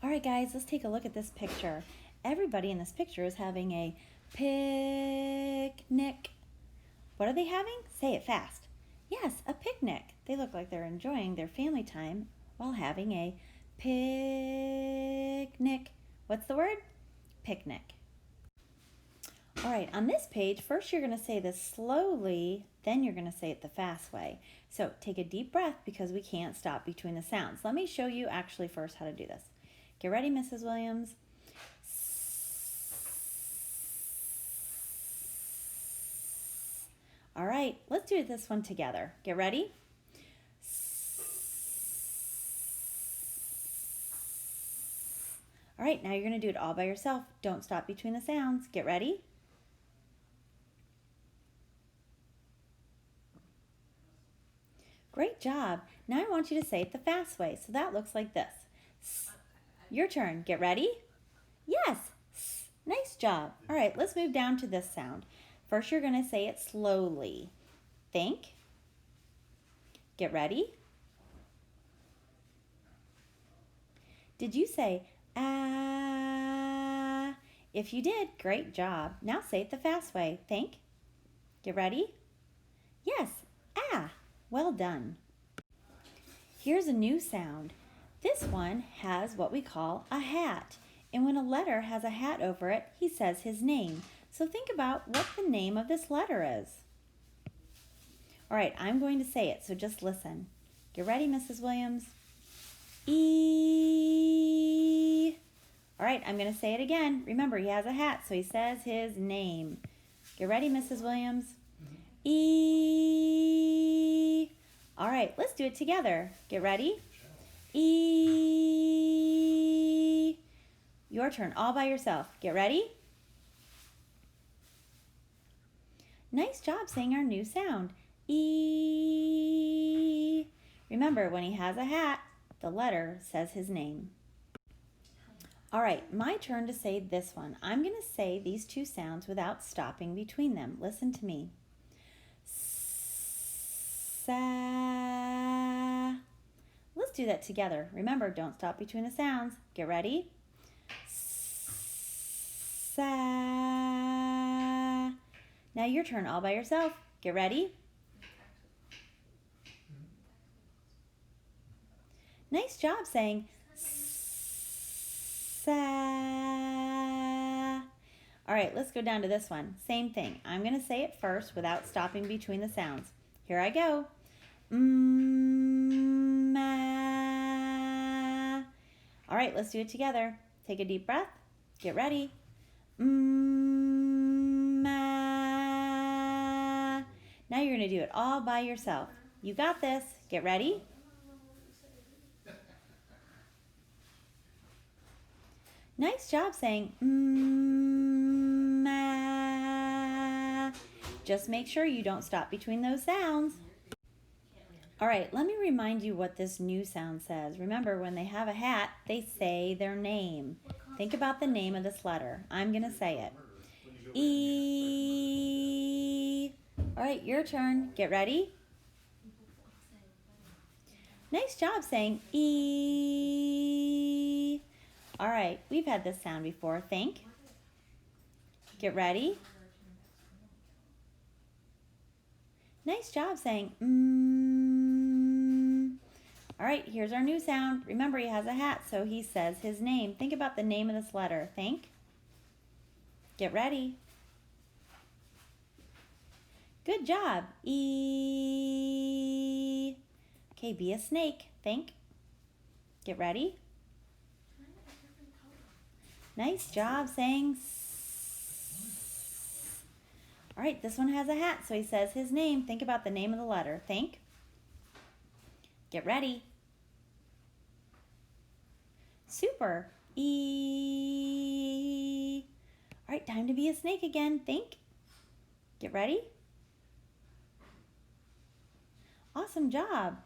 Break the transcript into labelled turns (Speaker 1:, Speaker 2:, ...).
Speaker 1: All right, guys, let's take a look at this picture. Everybody in this picture is having a picnic. What are they having? Say it fast. Yes, a picnic. They look like they're enjoying their family time while having a picnic. What's the word? Picnic. All right, on this page, first you're going to say this slowly, then you're going to say it the fast way. So take a deep breath because we can't stop between the sounds. Let me show you actually first how to do this. Get ready, Mrs. Williams. All right, let's do this one together. Get ready? All right, now you're going to do it all by yourself. Don't stop between the sounds. Get ready? Great job. Now I want you to say it the fast way. So that looks like this. Your turn. Get ready? Yes. Nice job. All right, let's move down to this sound. First, you're going to say it slowly. Think. Get ready? Did you say ah? If you did, great job. Now say it the fast way. Think. Get ready? Yes, ah. Well done. Here's a new sound. This one has what we call a hat. And when a letter has a hat over it, he says his name. So think about what the name of this letter is. All right, I'm going to say it, so just listen. Get ready, Mrs. Williams. E. All right, I'm going to say it again. Remember, he has a hat, so he says his name. Get ready, Mrs. Williams. E. All right, let's do it together. Get ready? E. Your turn, all by yourself. Get ready? Nice job saying our new sound. E. Remember, when he has a hat, the letter says his name. All right, my turn to say this one. I'm going to say these two sounds without stopping between them. Listen to me. Sa. Let's do that together. Remember, don't stop between the sounds. Get ready? Sa. Now your turn all by yourself. Get ready? Nice job saying sa. All right, let's go down to this one. Same thing. I'm going to say it first without stopping between the sounds. Here I go. Ma. All right, let's do it together. Take a deep breath. Get ready. Ma. Now you're going to do it all by yourself. You got this. Get ready. Nice job saying ma. Just make sure you don't stop between those sounds. All right, let me remind you what this new sound says. Remember, when they have a hat, they say their name. Think about the name of this letter. I'm going to say it. E. All right, your turn. Get ready. Nice job saying E. All right, we've had this sound before. Think. Get ready. Nice job saying All right, here's our new sound. Remember, he has a hat, so he says his name. Think about the name of this letter. Think. Get ready. Good job. E. Okay, be a snake. Think. Get ready. Nice job saying S. All right, this one has a hat, so he says his name. Think about the name of the letter. Think. Get ready. Super. E. All right, time to be a snake again. Think. Get ready. Awesome job.